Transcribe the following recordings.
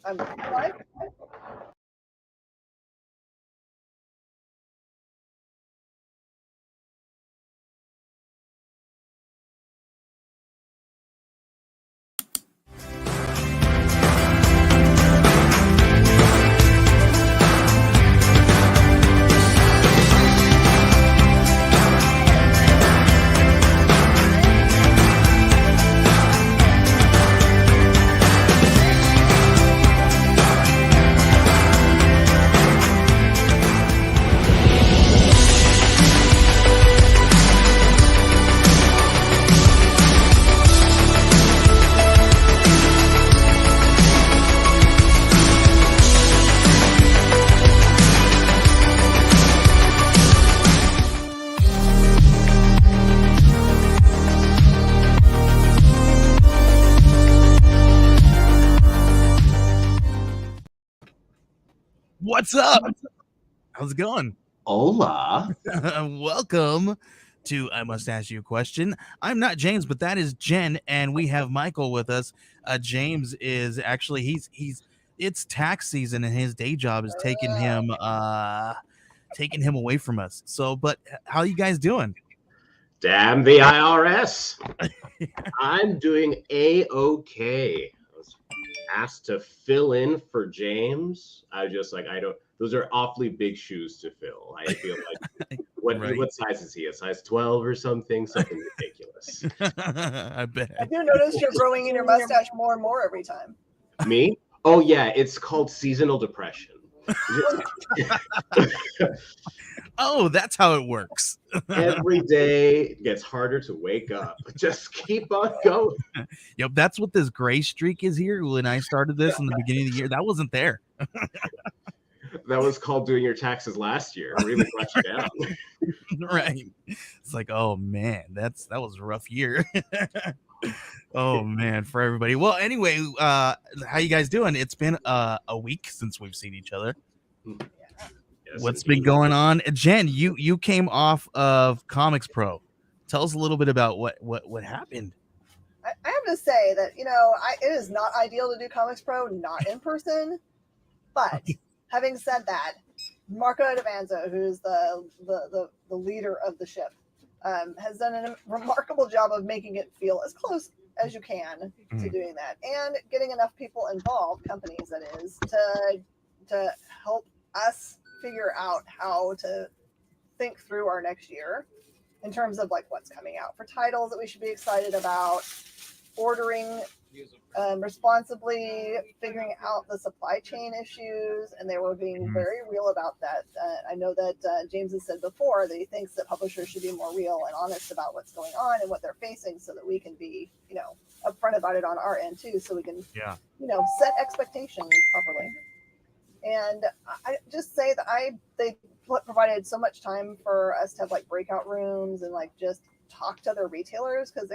I'm live. What's up? How's it going? Hola. Welcome to I Must Ask You a Question. I'm not James, but that is Jen, and we have Michael with us. James is actually he's it's tax season, and his day job is taking him away from us. So, but how you guys doing? Damn the IRS. I'm doing A-okay. I was asked to fill in for James. I just I don't, those are awfully big shoes to fill. I feel like, what size is he? A size 12 or something? Something ridiculous. I bet. I do notice you're growing in your mustache more and more every time. Me? Oh, yeah. It's called seasonal depression. Oh, that's how it works. Every day gets harder to wake up. Just keep on going. Yep, that's what this gray streak is here. When I started this in the beginning of the year, that wasn't there. That was called doing your taxes last year. Really brought you down. Right. It's like, oh man, that was a rough year. Oh man, for everybody. Well, anyway, how you guys doing? It's been a week since we've seen each other. Yes, What's been going on? Jen, you came off of Comics Pro. Tell us a little bit about what happened. I have to say that, it is not ideal to do Comics Pro not in person. But having said that, Marco Davanzo, who's the leader of the ship, has done a remarkable job of making it feel as close as you can to doing that, and getting enough people involved, companies that is, to help us figure out how to think through our next year in terms of like what's coming out for titles that we should be excited about, ordering responsibly, figuring out the supply chain issues, and they were being very real about that. I know that James has said before that he thinks that publishers should be more real and honest about what's going on and what they're facing, so that we can be, upfront about it on our end too, so we can, set expectations properly. And I just say that they provided so much time for us to have like breakout rooms and like just talk to other retailers, because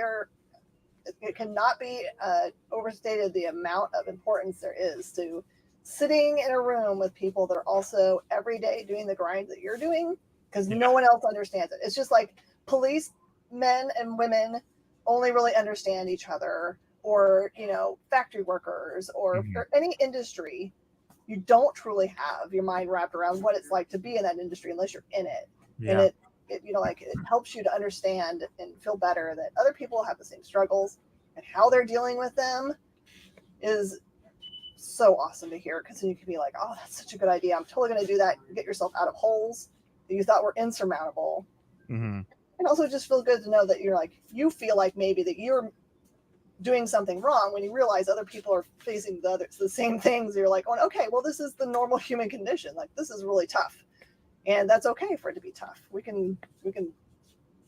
it cannot be overstated the amount of importance there is to sitting in a room with people that are also every day doing the grind that you're doing, because no one else understands it. It's just like police men and women only really understand each other, or factory workers, or any industry. You don't truly have your mind wrapped around what it's like to be in that industry unless you're in it. And it helps you to understand and feel better that other people have the same struggles, and how they're dealing with them is so awesome to hear, because then you can be like, oh, that's such a good idea. I'm totally going to do that. Get yourself out of holes that you thought were insurmountable. And also just feel good to know that you feel like maybe that you're doing something wrong when you realize other people are facing the same things. You're like, oh, okay, well, this is the normal human condition. Like, this is really tough. And that's okay for it to be tough. We can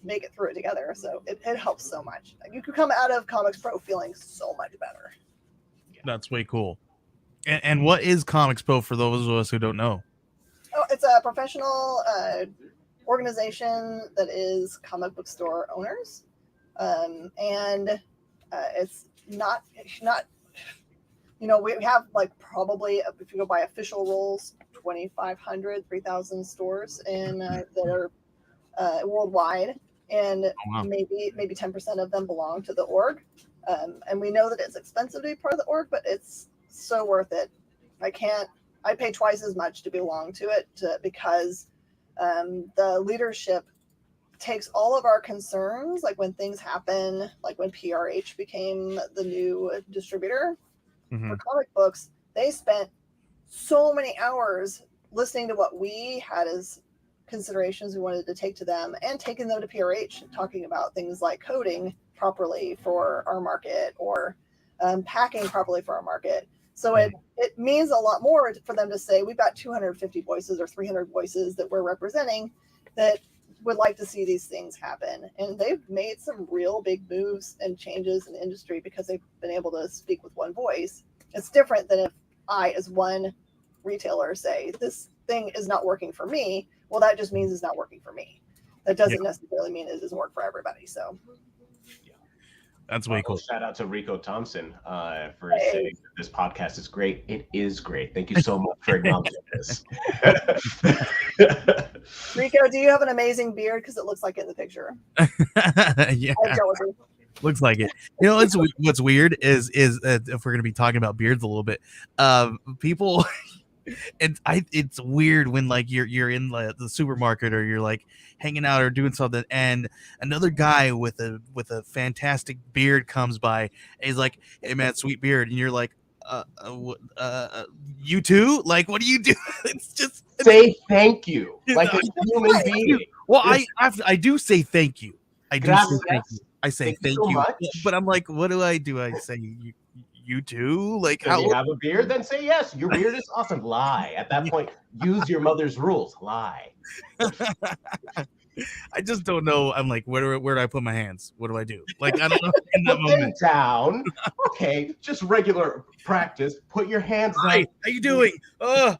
make it through it together. So it helps so much. You could come out of Comics Pro feeling so much better. That's way cool. And what is Comics Pro for those of us who don't know? Oh, it's a professional organization that is comic book store owners. And it's not, we have like probably, if you go by official rules, 2,500, 3,000 stores that are worldwide, and maybe 10% of them belong to the org. And we know that it's expensive to be part of the org, but it's so worth it I pay twice as much to belong to it because the leadership takes all of our concerns, like when things happen, like when PRH became the new distributor for comic books, they spent so many hours listening to what we had as considerations we wanted to take to them and taking them to PRH, talking about things like coding properly for our market or packing properly for our market. So it means a lot more for them to say, we've got 250 voices or 300 voices that we're representing that would like to see these things happen. And they've made some real big moves and changes in the industry because they've been able to speak with one voice. It's different than if I, as one retailer, say, this thing is not working for me. Well, that just means it's not working for me. That doesn't necessarily mean it doesn't work for everybody. So that's way cool. Shout out to Rico Thompson for saying that this podcast is great. It is great. Thank you so much for acknowledging this. Rico, do you have an amazing beard? Because it looks like it in the picture. Yeah, looks like it. You know, what's weird is if we're gonna be talking about beards a little bit, people. It's weird when like you're in the supermarket or you're like hanging out or doing something and another guy with a fantastic beard comes by and he's like, hey man, sweet beard, and you're like, you too? Like, what do you do? It's just say thank you like a human being. Well, I do say thank you. I do say thank you. I say thank so you, much. But I'm like, what do? I say you too? Like, Does he have a beard? Then say yes. Your beard is awesome. Lie. At that point, use your mother's rules. Lie. I just don't know. I'm like, where do I put my hands? What do I do? Like, I don't know. In that put moment. them down. Okay, just regular practice. Put your hands down. Hi, how you doing?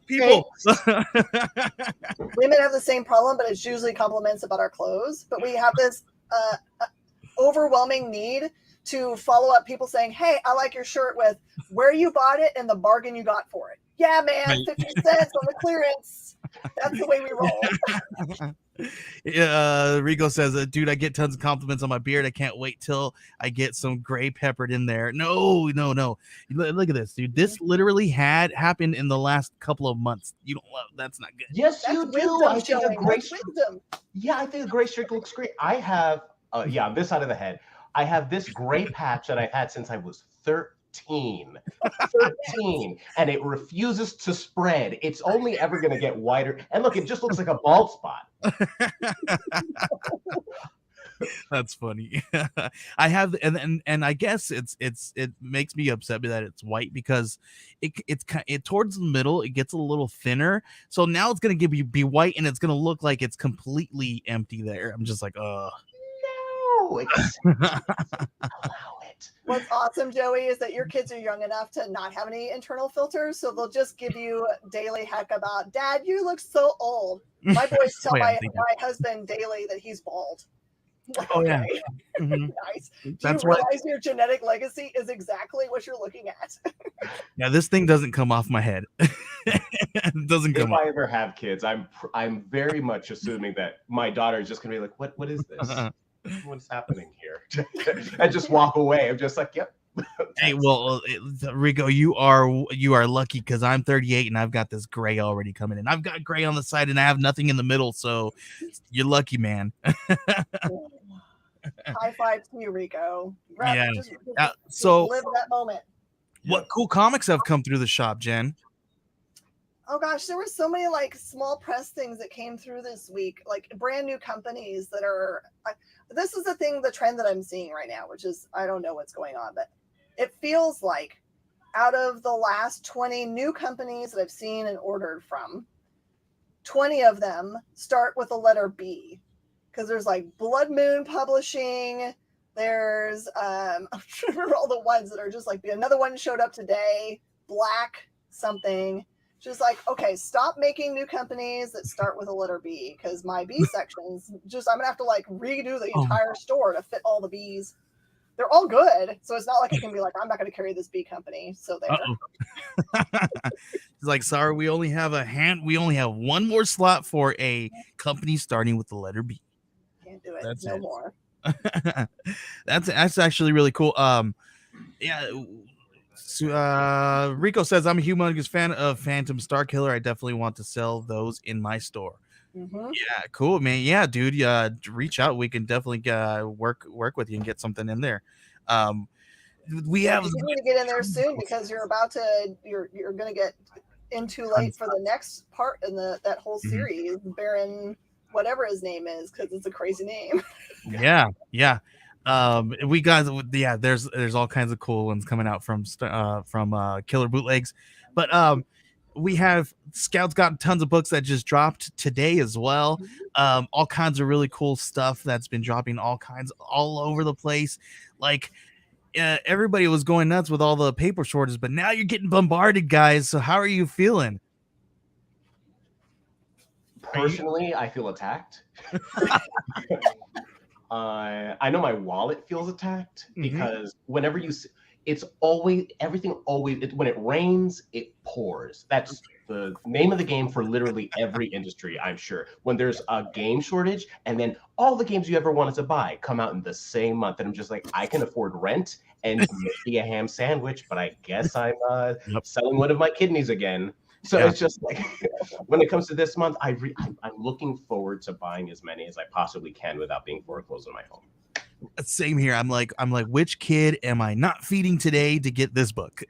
People. Women have the same problem, but it's usually compliments about our clothes. But we have this overwhelming need to follow up people saying, hey, I like your shirt with where you bought it and the bargain you got for it. Yeah, man, 50 cents on the clearance. That's the way we roll. Rico says, dude, I get tons of compliments on my beard. I can't wait till I get some gray peppered in there. No. Look at this, dude. This literally happened in the last couple of months. You don't love that's not good. Yes, that's you do. I think a gray wisdom. Yeah, I think the gray streak looks great. I have on this side of the head, I have this gray patch that I've had since I was 13, and it refuses to spread. It's only ever going to get whiter. And look, it just looks like a bald spot. That's funny. I have, and I guess it makes me upset that it's white because it's towards the middle, it gets a little thinner. So now it's going to be white and it's going to look like it's completely empty there. I'm just like, allow it. What's awesome, Joey, is that your kids are young enough to not have any internal filters, so they'll just give you daily heck about, Dad, you look so old. My boys tell my husband daily that he's bald. Oh yeah, nice. Do you realize your genetic legacy is exactly what you're looking at? Yeah, this thing doesn't come off my head. It doesn't come. If I ever have kids, I'm very much assuming that my daughter is just gonna be like, what is this? What's happening here? And just walk away. I'm just like, yep. Hey, well, Rico, you are lucky because I'm 38 and I've got this gray already coming in. I've got gray on the side and I have nothing in the middle, so you're lucky, man. High five to you, Rico. Yeah. So live that moment. What cool comics have come through the shop, Jen? Oh gosh, there were so many like small press things that came through this week, like brand new companies that are. This is the trend that I'm seeing right now, which is I don't know what's going on, but it feels like out of the last 20 new companies that I've seen and ordered from, 20 of them start with the letter B, because there's like Blood Moon Publishing. There's I'm trying to remember all the ones that are just like another one showed up today, Black something. Just like, okay, stop making new companies that start with a letter B, because my B sections I'm gonna have to like redo the entire store to fit all the B's. They're all good, so it's not like I can be like, I'm not gonna carry this B company. So there. It's like, sorry, we only have one more slot for a company starting with the letter B. Can't do it. That's no more. That's actually really cool. Yeah. Rico says, I'm a humongous fan of Phantom Star Killer. I definitely want to sell those in my store. Mm-hmm. Yeah, cool, man. Yeah, dude. Reach out. We can definitely work with you and get something in there. We have You need to get in there soon because you're going to get in too late for the next part in that whole series. Baron, whatever his name is, because it's a crazy name. Yeah. We got there's all kinds of cool ones coming out from Killer Bootlegs, but we have Scout's got tons of books that just dropped today as well. All kinds of really cool stuff that's been dropping all over the place. Like everybody was going nuts with all the paper shortages, but now you're getting bombarded, guys. So how are you feeling? Personally, I feel attacked. I know my wallet feels attacked because whenever it's always everything always when it rains, it pours. That's the name of the game for literally every industry, I'm sure. When there's a game shortage and then all the games you ever wanted to buy come out in the same month, and I'm just like, I can afford rent and maybe a ham sandwich, but I guess I'm selling one of my kidneys again. So it's just like when it comes to this month, I'm looking forward to buying as many as I possibly can without being foreclosed on my home. Same here. I'm like, which kid am I not feeding today to get this book?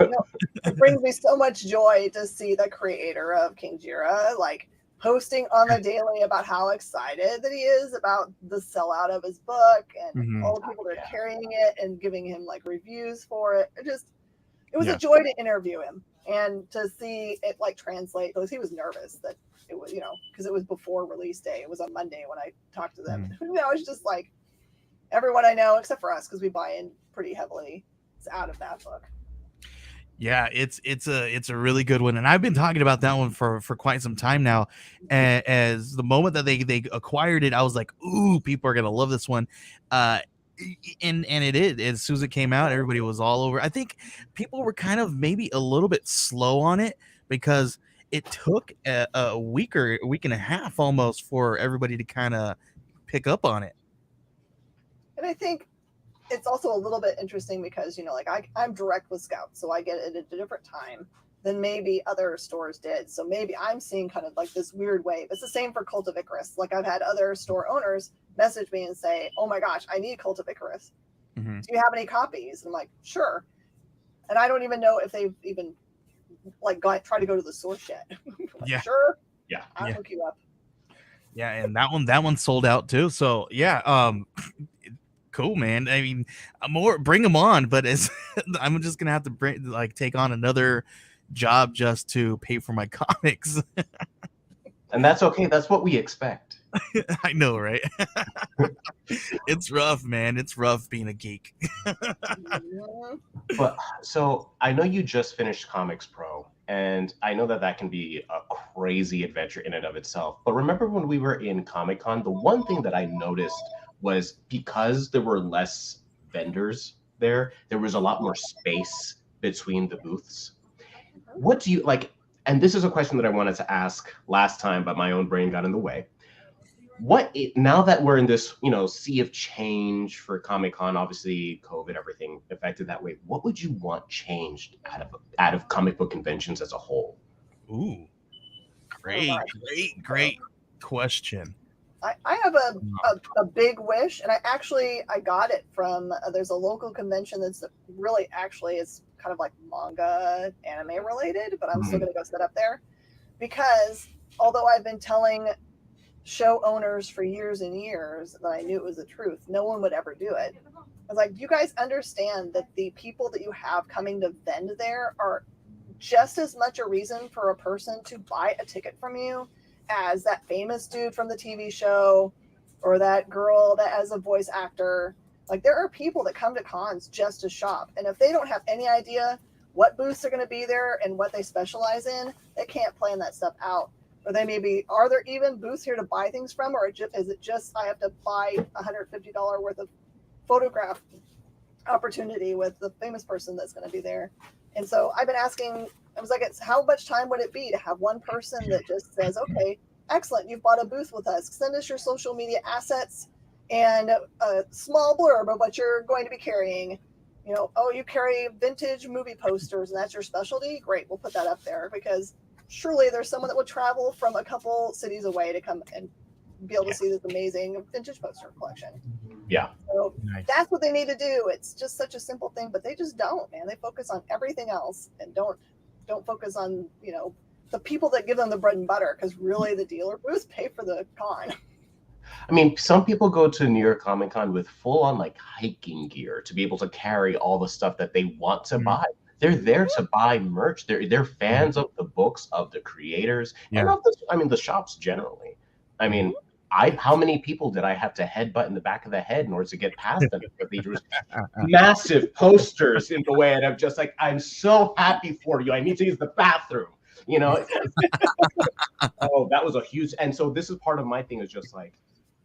It brings me so much joy to see the creator of King Jira like posting on the daily about how excited that he is about the sellout of his book and all the people that are carrying it and giving him like reviews for it. It was a joy to interview him and to see it like translate, because he was nervous that it was, because it was before release day. It was on Monday when I talked to them. It's just like everyone I know except for us, because we buy in pretty heavily, is out of that book. Yeah, it's a really good one, and I've been talking about that one for quite some time now. As the moment that they acquired it, I was like, ooh, people are gonna love this one. And it is. As soon as it came out, everybody was all over. I think people were kind of maybe a little bit slow on it because it took a week and a half almost for everybody to kind of pick up on it. And I think it's also a little bit interesting because, I'm direct with Scout, so I get it at a different time than maybe other stores did. So maybe I'm seeing kind of like this weird wave. It's the same for Cult of Icarus. Like I've had other store owners message me and say, oh my gosh, I need Cult of Icarus. Do you have any copies? And I'm like, sure. And I don't even know if they've even try to go to the source yet. Yeah. Sure. Yeah. I'll hook you up. Yeah. And that one sold out too. So yeah. Cool, man. I mean, bring them on, but I'm just gonna have to take on another job just to pay for my comics. And that's okay. That's what we expect. I know, right? It's rough, man. It's rough being a geek. But so I know you just finished Comics Pro, and I know that can be a crazy adventure in and of itself. But remember when we were in Comic-Con, the one thing that I noticed was because there were less vendors there was a lot more space between the booths. What do you like? And this is a question that I wanted to ask last time, but my own brain got in the way. Now that we're in this, sea of change for Comic-Con, obviously COVID, everything affected that way. What would you want changed out of comic book conventions as a whole? Ooh, great question. I have a big wish, and I got it from there's a local convention that's really it's kind of like manga anime related, but I'm still going to go sit up there because although I've been telling show owners for years and years that I knew it was the truth, no one would ever do it. I was like, do you guys understand that the people that you have coming to vend there are just as much a reason for a person to buy a ticket from you as that famous dude from the TV show or that girl that as a voice actor? Like, there are people that come to cons just to shop. And if they don't have any idea what booths are going to be there and what they specialize in, they can't plan that stuff out. Or they are there even booths here to buy things from? Or is it just I have to buy $150 worth of photograph opportunity with the famous person that's going to be there? And so I've been asking, I was like, how much time would it be to have one person that just says, okay, excellent, you've bought a booth with us. Send us your social media assets and a small blurb of what you're going to be carrying. oh, you carry vintage movie posters and that's your specialty. Great, we'll put that up there because surely there's someone that would travel from a couple cities away to come and be able to see this amazing vintage poster collection. Yeah. So Nice. that's what they need to do. It's just such a simple thing, but they just don't, man. They focus on everything else and don't focus on, the people that give them the bread and butter, because really the dealer booths pay for the con. I mean, some people go to New York Comic Con with full on like hiking gear to be able to carry all the stuff that they want to buy. They're there to buy merch. They're fans of the books, of the creators, and of the shops generally. I mean, how many people did I have to headbutt in the back of the head in order to get past them? Because they just massive posters in the way, and I'm just like, I'm so happy for you. I need to use the bathroom. Oh, that was a huge. And so this is part of my thing is just like,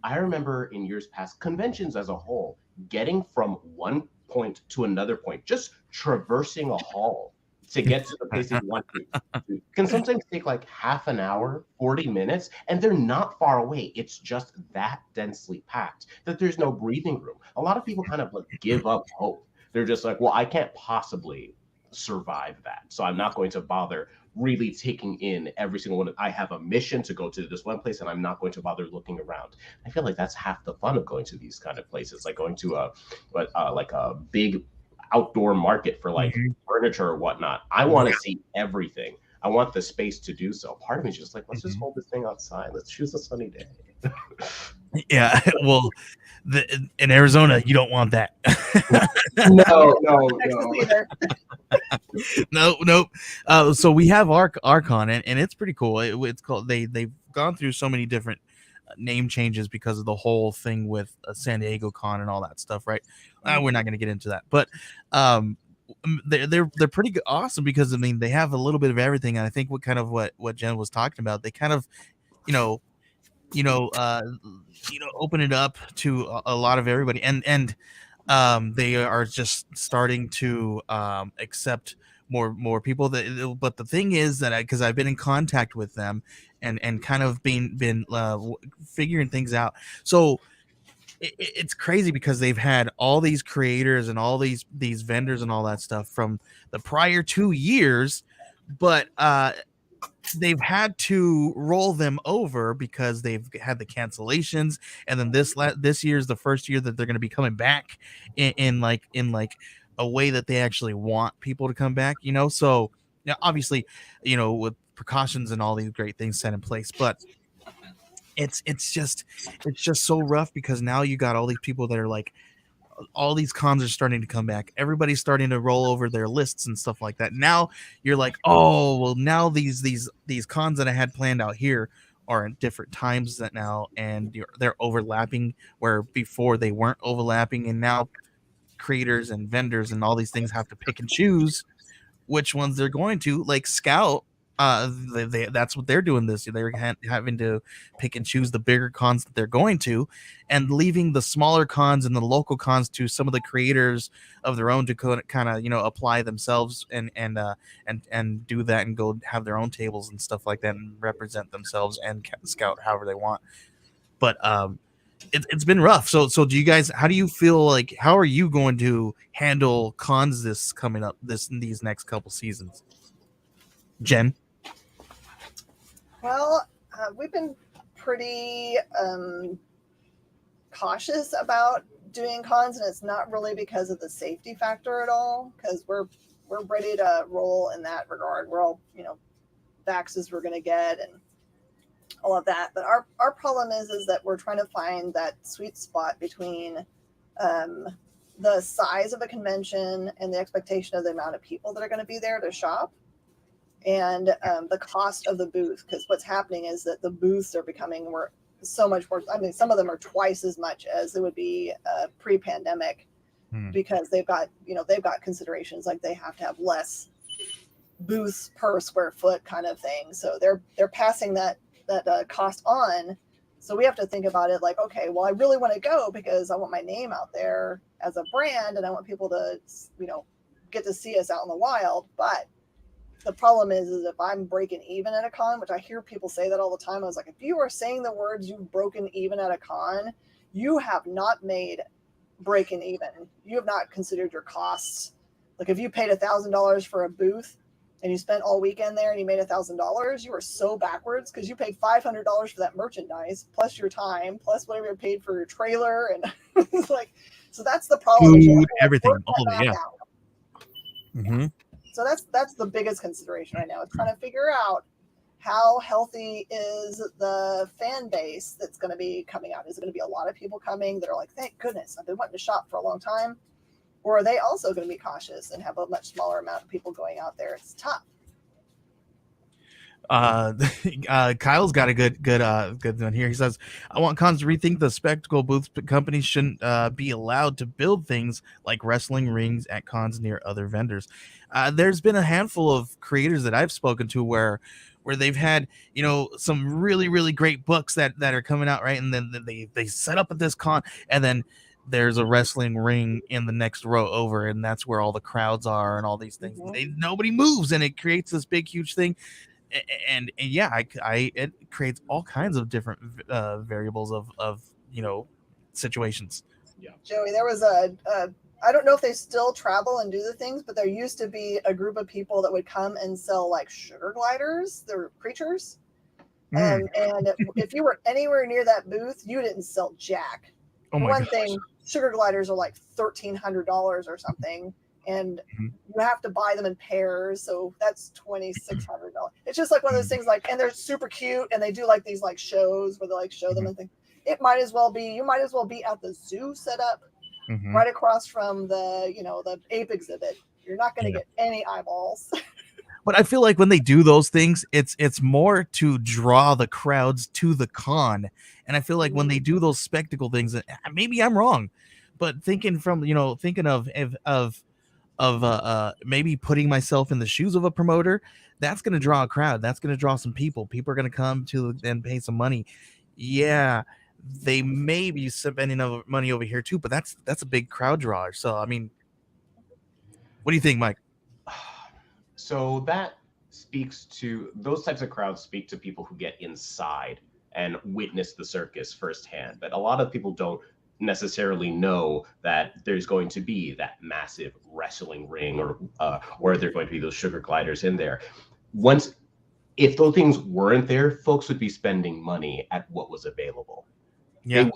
I remember in years past, conventions as a whole, getting from one point to another point, just traversing a hall to get to the place that you want to, can sometimes take like half an hour, 40 minutes, and they're not far away. It's just that densely packed that there's no breathing room. A lot of people kind of like give up hope. They're just like, well, I can't possibly survive that, so I'm not going to bother really taking in every single one. I have a mission to go to this one place and I'm not going to bother looking around. I feel like that's half the fun of going to these kind of places, like going to a big outdoor market for like furniture or whatnot. I want to see everything. I want the space to do so. Part of me is just like, let's just hold this thing outside. Let's choose a sunny day. Yeah, well, in Arizona, you don't want that. No. So we have Archon, and it's pretty cool. It's called they've gone through so many different name changes because of the whole thing with San Diego Con and all that stuff, right? We're not going to get into that, but they're pretty good, awesome, because I mean they have a little bit of everything, and I think what Jen was talking about, they kind of open it up to a lot of everybody, and they are just starting to accept more people. But the thing is that because I've been in contact with them and kind of been figuring things out, so it's crazy because they've had all these creators and all these vendors and all that stuff from the prior 2 years, but they've had to roll them over because they've had the cancellations, and then this year's the first year that they're going to be coming back in a way that they actually want people to come back. So now obviously, with precautions and all these great things set in place, but it's just so rough because now you got all these people that are like, all these cons are starting to come back. Everybody's starting to roll over their lists and stuff like that. Now you're like, oh, well, now these cons that I had planned out here are at different times that now, and they're overlapping where before they weren't overlapping, and now creators and vendors and all these things have to pick and choose which ones they're going to, like Scout. That's what they're doing this year. They're having to pick and choose the bigger cons that they're going to, and leaving the smaller cons and the local cons to some of the creators of their own to kind of apply themselves and do that and go have their own tables and stuff like that and represent themselves and Scout however they want. But it's been rough. So do you guys? How do you feel like? How are you going to handle cons this coming up these next couple seasons, Jen? Well, we've been pretty cautious about doing cons, and it's not really because of the safety factor at all, because we're ready to roll in that regard. We're all, vaxes we're going to get and all of that. But our problem is that we're trying to find that sweet spot between the size of a convention and the expectation of the amount of people that are going to be there to shop, and the cost of the booth, because what's happening is that the booths are becoming so much more. I mean, some of them are twice as much as it would be pre-pandemic, because they've got considerations like they have to have less booths per square foot kind of thing. So they're passing that cost on. So we have to think about it like, okay, well, I really want to go because I want my name out there as a brand, and I want people to get to see us out in the wild, but the problem is if I'm breaking even at a con, which I hear people say that all the time, I was like, if you are saying the words you've broken even at a con, you have not made breaking even. You have not considered your costs. Like if you paid $1,000 for a booth and you spent all weekend there and you made $1,000, you were so backwards because you paid $500 for that merchandise plus your time plus whatever you paid for your trailer, and it's like, so that's the problem. Food, everything, all of it, yeah. Mm-hmm. So that's the biggest consideration right now. It's trying to figure out how healthy is the fan base that's going to be coming out. Is it going to be a lot of people coming that are like, thank goodness, I've been wanting to shop for a long time? Or are they also going to be cautious and have a much smaller amount of people going out there? It's tough. Kyle's got a good one here. He says, I want cons to rethink the spectacle booths, but companies shouldn't be allowed to build things like wrestling rings at cons near other vendors. There's been a handful of creators that I've spoken to where they've had, you know, some really, really great books that are coming out, right? And then they set up at this con, and then there's a wrestling ring in the next row over, and that's where all the crowds are and all these things. Nobody moves, and it creates this big, huge thing. And yeah, it creates all kinds of different variables of you know, situations. Yeah, Joey, there was I don't know if they still travel and do the things, but there used to be a group of people that would come and sell like sugar gliders. They're creatures. And if you were anywhere near that booth, you didn't sell jack. Oh my One gosh. thing, sugar gliders are like $1,300 or something, and you have to buy them in pairs, so that's $2,600. It's just like one of those things, like, and they're super cute, and they do like these like shows where they like show them and things. It might as well be, you might as well be at the zoo set up right across from the, you know, the ape exhibit. You're not going to get any eyeballs. But I feel like when they do those things, it's more to draw the crowds to the con. And I feel like when they do those spectacle things, maybe I'm wrong, but thinking of maybe putting myself in the shoes of a promoter, that's going to draw a crowd. That's going to draw some people. People are going to come to and pay some money. Yeah, they may be spending money over here too, but that's a big crowd drawer. So, I mean, what do you think, Mike? so that speaks to those types of crowds, speak to people who get inside and witness the circus firsthand. But a lot of people don't necessarily know that there's going to be that massive wrestling ring, or there are going to be those sugar gliders in there. If those things weren't there, folks would be spending money at what was available. Yeah,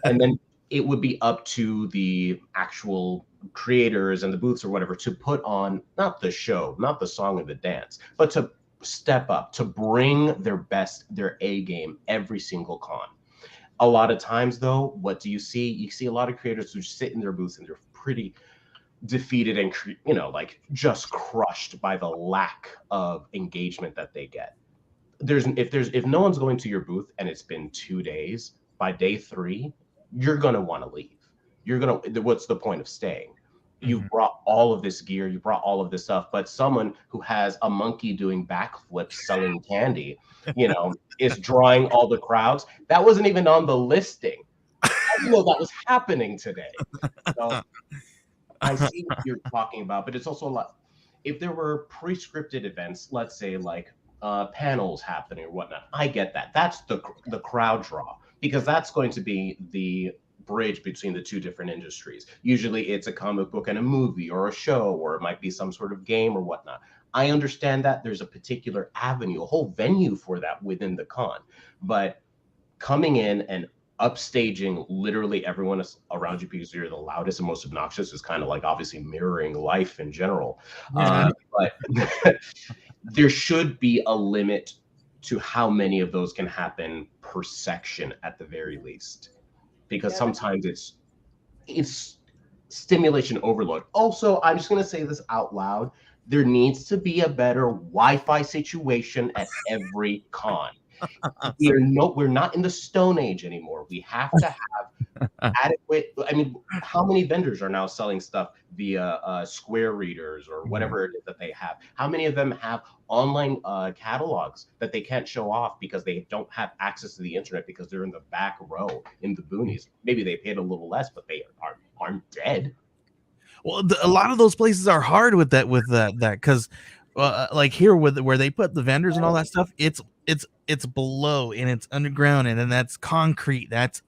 and then it would be up to the actual creators and the booths or whatever to put on not the show, not the song and the dance, but to step up, to bring their best, their A game every single con. A lot of times, though, what do you see? You see a lot of creators who sit in their booths and they're pretty defeated and, you know, like just crushed by the lack of engagement that they get. If no one's going to your booth and it's been 2 days, by day 3, you're gonna want to leave. What's the point of staying? You brought all of this gear, you brought all of this stuff, but someone who has a monkey doing backflips selling candy, you know, is drawing all the crowds. That wasn't even on the listing. I didn't know that was happening today. So I see what you're talking about, but it's also a lot. If there were pre-scripted events, let's say like panels happening or whatnot, I get that. That's the crowd draw, because that's going to be the bridge between the two different industries. Usually it's a comic book and a movie or a show, or it might be some sort of game or whatnot. I understand that there's a particular avenue, a whole venue for that within the con, but coming in and upstaging literally everyone around you because you're the loudest and most obnoxious is kind of like obviously mirroring life in general. But there should be a limit to how many of those can happen per section at the very least, because sometimes it's stimulation overload. Also, I'm just going to say this out loud. There needs to be a better Wi-Fi situation at every con. We're not in the Stone Age anymore. We have to have adequate. I mean, how many vendors are now selling stuff via Square readers or whatever it is that they have? How many of them have online catalogs that they can't show off because they don't have access to the internet because they're in the back row in the boonies? Maybe they paid a little less, but they aren't dead. Well, a lot of those places are hard with that because like here where they put the vendors and all that stuff, it's below and it's underground, and then that's concrete. That's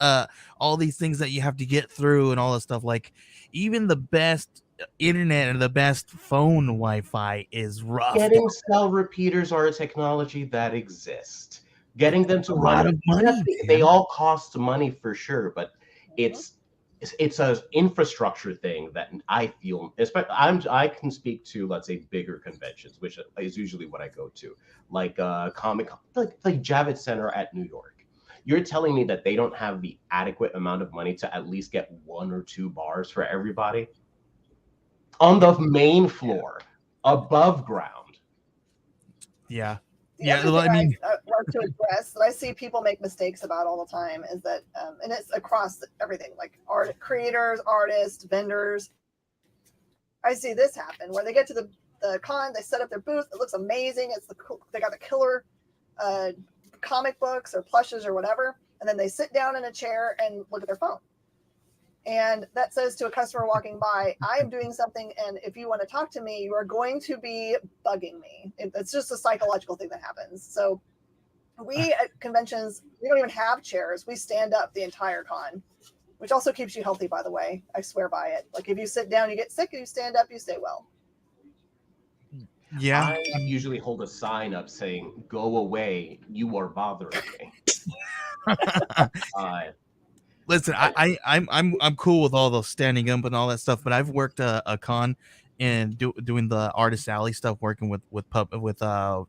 all these things that you have to get through and all this stuff. Like even the best internet and the best phone Wi-Fi is rough. Getting cell repeaters are a technology that exists. Getting them to A lot run, of money, they man. all cost money for sure, but it's an infrastructure thing that I feel. Especially, I can speak to, let's say, bigger conventions, which is usually what I go to, like Comic, like Javits Center at New York. You're telling me that they don't have the adequate amount of money to at least get 1 or 2 bars for everybody on the main floor, above ground? Yeah. The Yeah, other well, thing I mean, I want to address that I see people make mistakes about all the time is that, and it's across everything, like art creators, artists, vendors. I see this happen where they get to the con, they set up their booth, it looks amazing. They got the killer comic books or plushes or whatever, and then they sit down in a chair and look at their phone. And that says to a customer walking by, I am doing something, and if you want to talk to me, you are going to be bugging me. It's just a psychological thing that happens. So we at conventions, we don't even have chairs. We stand up the entire con, which also keeps you healthy, by the way. I swear by it. Like if you sit down, you get sick. If you stand up, you stay well. yeah. I usually hold a sign up saying, "Go away, you are bothering me." Listen, I'm cool with all those standing up and all that stuff, but I've worked a con and doing the artist alley stuff, working with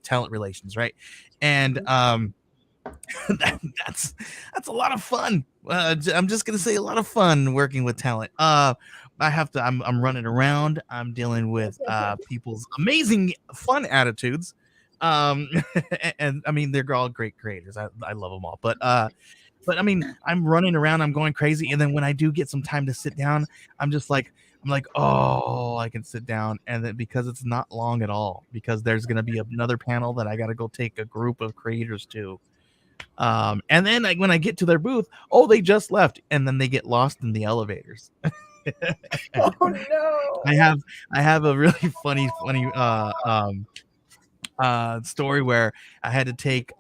talent relations, right? And that's a lot of fun. I'm just gonna say a lot of fun working with talent. I'm running around. I'm dealing with people's amazing fun attitudes. And I mean they're all great creators. I love them all, but I mean, I'm running around, I'm going crazy, and then when I do get some time to sit down, I'm like, oh, I can sit down, and then because it's not long at all, because there's gonna be another panel that I gotta go take a group of creators to, and then when I get to their booth, oh, they just left, and then they get lost in the elevators. Oh no! I have a really funny story where I had to take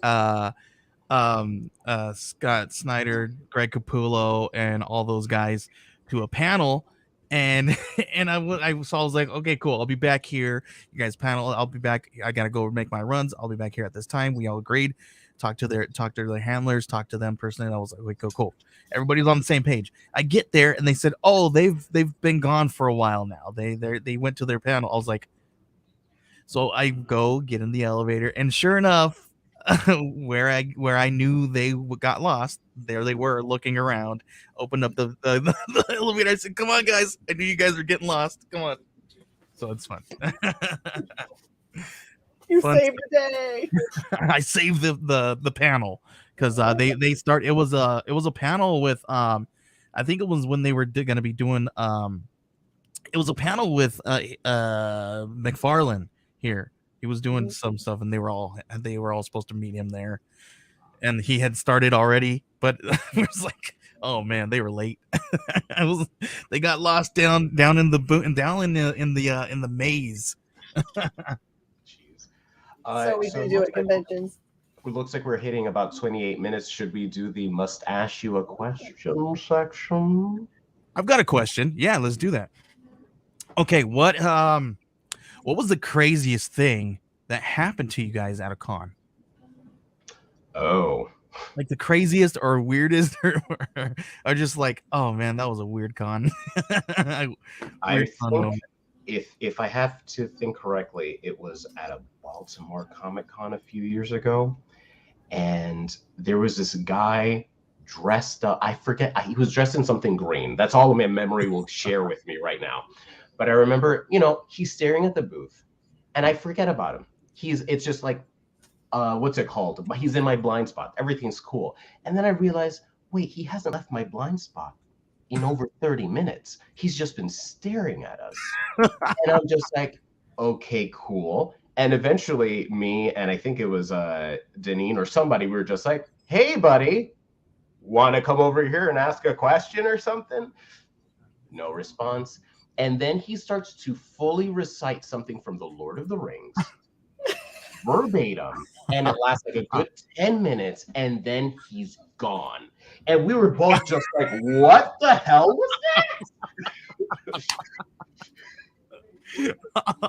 Scott Snyder, Greg Capullo, and all those guys to a panel, and I was like, okay, cool, I'll be back here. You guys panel, I'll be back. I gotta go make my runs. I'll be back here at this time. We all agreed. Talk to their handlers, talk to them personally. And I was like, okay, cool. Everybody's on the same page. I get there and they said, oh, they've been gone for a while now. They went to their panel. I was like, so I go get in the elevator, and sure enough, where I knew they got lost, there they were looking around. Opened up the elevator. I said, "Come on, guys! I knew you guys were getting lost. Come on!" So it's fun. You Fun saved the day. I saved the panel because they start. It was a panel with I think it was when they were going to be doing it was a panel with McFarlane here. He was doing some stuff, and they were all supposed to meet him there, and he had started already, but it was like, oh man, they were late. They got lost down in the in the maze. Jeez. So we it do looks at conventions. it looks like we're hitting about 28 minutes. Should we do the must ask you a question section? I've got a question. Yeah, let's do that. Okay, what was the craziest thing that happened to you guys at a con? Oh, Like the craziest or weirdest, or just like, oh man, that was a weird con. I Fun think moment. if I have to think correctly, it was at a Baltimore Comic Con a few years ago, and there was this guy dressed up. I forget, he was dressed in something green. That's all my memory will share with me right now. But I remember, he's staring at the booth, and I forget about him. It's just like, what's it called? He's in my blind spot. Everything's cool. And then I realized, wait, he hasn't left my blind spot in over 30 minutes. He's just been staring at us. And I'm just like, okay, cool. And eventually me, and I think it was Deneen or somebody, we were just like, hey, buddy, want to come over here and ask a question or something? No response. And then he starts to fully recite something from the Lord of the Rings. verbatim, and it lasts like a good 10 minutes, and then he's gone. And we were both just like, what the hell was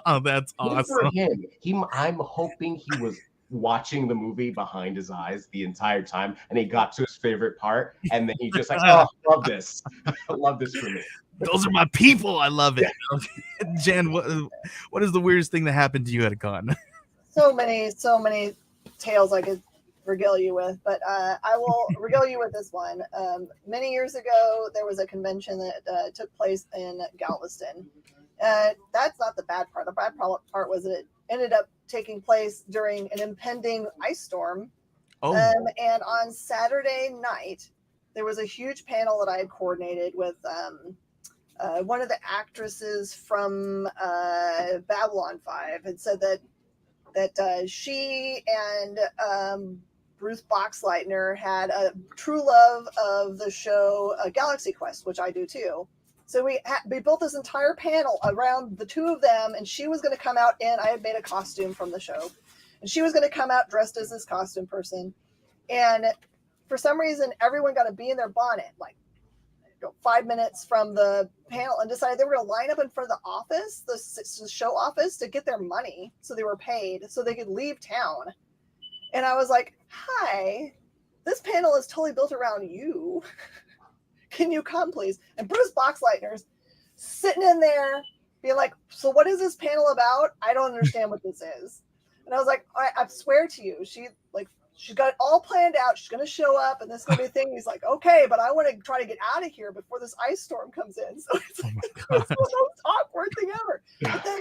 Oh, that's that? Good for awesome. him. I'm hoping he was watching the movie behind his eyes the entire time, and he got to his favorite part, and then he just like, oh, love this. Love this for me. Those are my people. I love it. Jen, what is the weirdest thing that happened to you at a con? So many tales I could regale you with, but I will regale you with this one. Many years ago, there was a convention that took place in Galveston. That's not the bad part. The bad part was that it ended up taking place during an impending ice storm. Oh, and on Saturday night, there was a huge panel that I had coordinated with one of the actresses from Babylon 5 had said that she and Bruce Boxleitner had a true love of the show Galaxy Quest, which I do too. So we built this entire panel around the two of them, and she was going to come out in, I had made a costume from the show, and she was going to come out dressed as this costume person. And for some reason, everyone got to be in their bonnet, like 5 minutes from the panel, and decided they were going to line up in front of the office, the show office, to get their money so they were paid so they could leave town. And I was like, hi, this panel is totally built around you. Can you come, please? And Bruce Boxleitner's sitting in there being like, so what is this panel about? I don't understand what this is. And I was like, I swear to you, she got it all planned out. She's going to show up and this is going to be a thing. He's like, okay, but I want to try to get out of here before this ice storm comes in. So it's like it's the most awkward thing ever. But then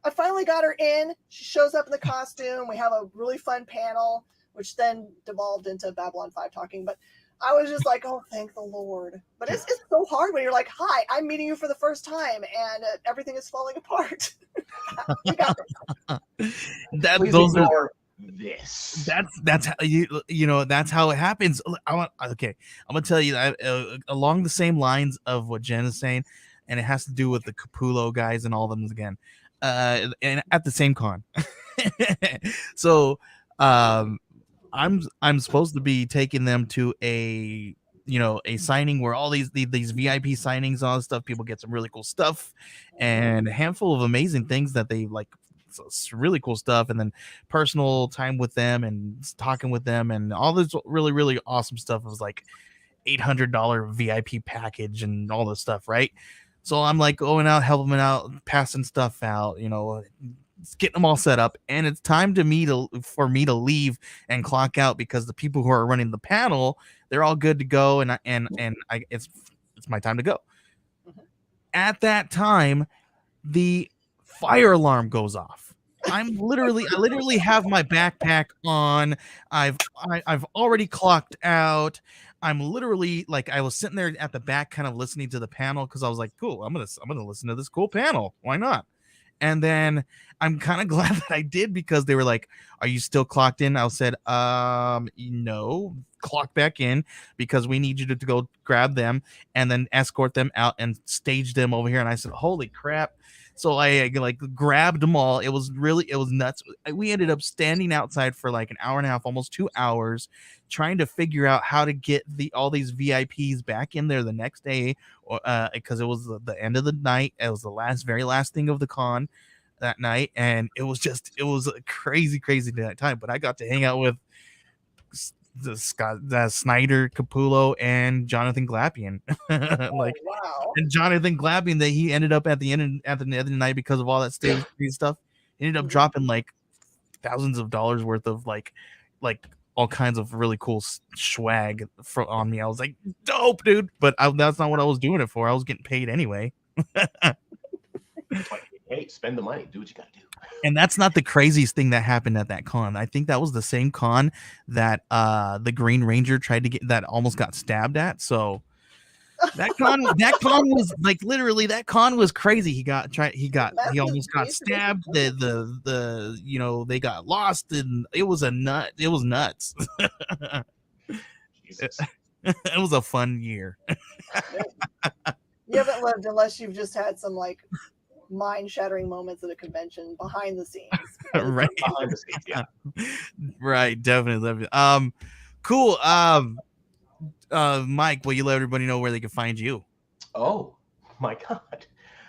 I finally got her in. She shows up in the costume. We have a really fun panel, which then devolved into Babylon 5 talking. But I was just like, oh, thank the Lord. But it's so hard when you're like, hi, I'm meeting you for the first time, and everything is falling apart. We got this. those are this. that's how you know that's how it happens. I'm gonna tell you that along the same lines of what Jen is saying, and it has to do with the Capullo guys and all of them again. And at the same con. So I'm supposed to be taking them to a signing where all these VIP signings and all this stuff, people get some really cool stuff and a handful of amazing things that they like. So it's really cool stuff, and then personal time with them and talking with them and all this really, really awesome stuff. It was like $800 VIP package and all this stuff, right? So I'm like going out, helping them out, passing stuff out, getting them all set up, and it's time for me to leave and clock out because the people who are running the panel, they're all good to go, and it's my time to go. At that time, the fire alarm goes off. I literally have my backpack on. I've already clocked out. I'm literally like, I was sitting there at the back kind of listening to the panel because I was like, cool, I'm gonna listen to this cool panel. Why not? And then I'm kind of glad that I did because they were like, are you still clocked in? I said, no, clock back in because we need you to go grab them and then escort them out and stage them over here. And I said, holy crap. So I like grabbed them all. It was nuts. We ended up standing outside for like an hour and a half, almost 2 hours, trying to figure out how to get all these VIPs back in there the next day, because it was the end of the night. It was the very last thing of the con that night, and it was a crazy time. But I got to hang out with Snyder, Capullo, and Jonathan Glapian. Wow. And Jonathan Glapian, that he ended up at the end of the night because of all that stage stuff. He ended up dropping like thousands of dollars worth of like all kinds of really cool swag on me. I was like, dope, dude. But that's not what I was doing it for. I was getting paid anyway. Hey, spend the money. Do what you gotta do. And that's not the craziest thing that happened at that con. I think that was the same con that the Green Ranger tried to get, that almost got stabbed at. So that con was like, literally, that con was crazy. He almost got stabbed. They got lost, and it was nuts. Jesus. It was a fun year. You haven't lived unless you've just had some like mind-shattering moments at a convention behind the scenes. Right. Behind the scenes, yeah. Right, definitely. Cool. Mike, will you let everybody know where they can find you? Oh my God.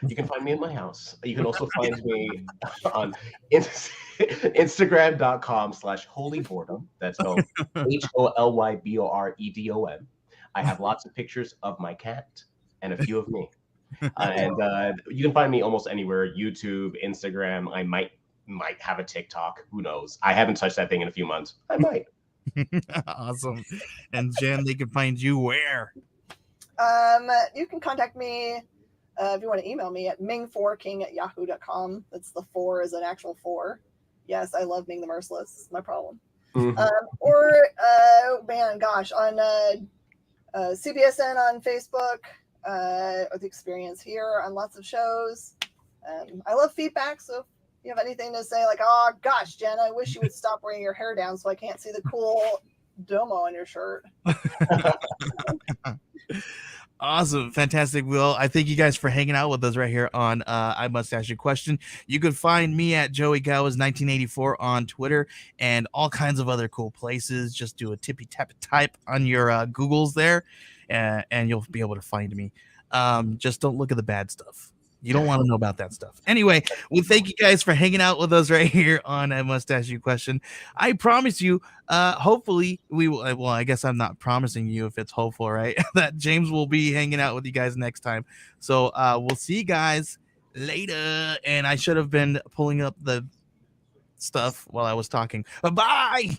You can find me at my house. You can also find me on Instagram.com/holyboredom. That's spelled HOLYBOREDOM. I have lots of pictures of my cat and a few of me. And you can find me almost anywhere: YouTube, Instagram. I might have a TikTok. Who knows? I haven't touched that thing in a few months. I might. Awesome. And Jen, they can find you where? You can contact me if you want to email me at ming4king@yahoo.com. That's the 4 is an actual 4. Yes, I love Ming the Merciless. It's my problem. Mhm. Or man, gosh, on CBSN on Facebook, or the Experience here on lots of shows. I love feedback, so if you have anything to say, like, oh gosh, Jen, I wish you would stop wearing your hair down so I can't see the cool domo on your shirt. Awesome. Fantastic. Will, I thank you guys for hanging out with us right here on I Must Ask You a Question. You can find me at Joey Gowers 1984 on Twitter and all kinds of other cool places. Just do a tippy tap type on your Googles there, and you'll be able to find me. Just don't look at the bad stuff. You don't want to know about that stuff. Anyway, we thank you guys for hanging out with us right here on I Must Ask You a Question. I promise you, hopefully we will. Well, I guess I'm not promising you if it's hopeful, right? That James will be hanging out with you guys next time. So we'll see you guys later. And I should have been pulling up the stuff while I was talking. Bye.